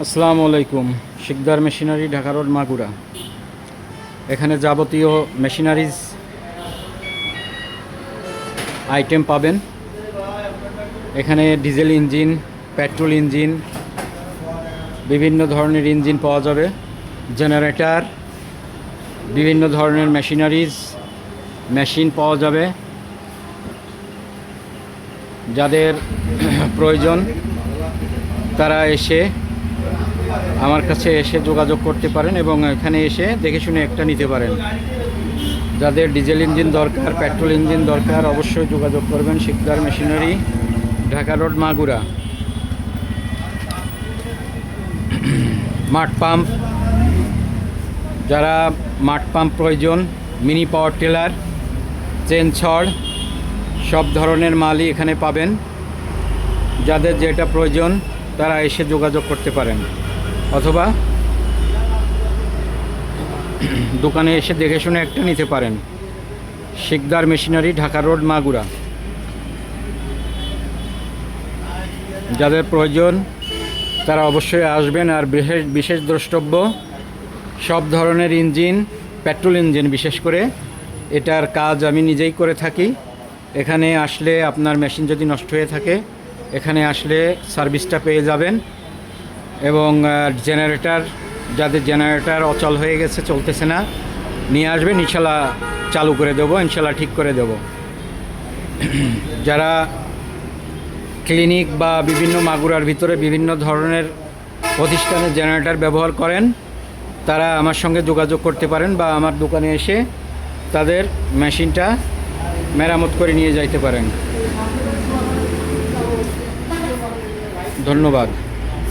আসসালামু আলাইকুম। Sikdar machinery, Dhaka road, Magura. এখানে যাবতীয় মেশিনারিজ আইটেম পাবেন। এখানে ডিজেল ইঞ্জিন, পেট্রোল ইঞ্জিন, বিভিন্ন ধরনের ইঞ্জিন পাওয়া যাবে, জেনারেটর, বিভিন্ন ধরনের মেশিন পাওয়া যাবে। যাদের প্রয়োজন তারা এসে আমার কাছে এসে যোগাযোগ করতে পারেন এবং এখানে এসে দেখে শুনে একটা নিতে পারেন। যাদের ডিজেল ইঞ্জিন দরকার, পেট্রোল ইঞ্জিন দরকার, অবশ্যই যোগাযোগ করবেন। Sikdar machinery, Dhaka road, Magura. মাঠ পাম্প, যারা মাঠ পাম্প প্রয়োজন, মিনি পাওয়ার টিলার, চেন ছড়, সব ধরনের মালই এখানে পাবেন। যাদের যেটা প্রয়োজন তারা এসে যোগাযোগ করতে পারেন, অথবা দোকানে এসে দেখে শুনে একটা নিতে পারেন। Sikdar machinery, Dhaka road, Magura. যাদের প্রয়োজন তারা অবশ্যই আসবেন। আর বিশেষ দ্রষ্টব্য, সব ধরনের ইঞ্জিন, পেট্রোল ইঞ্জিন বিশেষ করে, এটার কাজ আমি নিজেই করে থাকি। এখানে আসলে আপনার মেশিন যদি নষ্ট হয়ে থাকে, এখানে আসলে সার্ভিসটা পেয়ে যাবেন। এবং জেনারেটর, যাদের জেনারেটর অচল হয়ে গেছে, চলতেছে না, নিয়ে আসবেন, ইনশাল্লাহ চালু করে দেবো, ইনশাল্লাহ ঠিক করে দেব। যারা ক্লিনিক বা বিভিন্ন মাগুরার ভিতরে বিভিন্ন ধরনের প্রতিষ্ঠানে জেনারেটর ব্যবহার করেন, তারা আমার সঙ্গে যোগাযোগ করতে পারেন বা আমার দোকানে এসে তাদের মেশিনটা মেরামত করে নিয়ে যাইতে পারেন। ধন্যবাদ।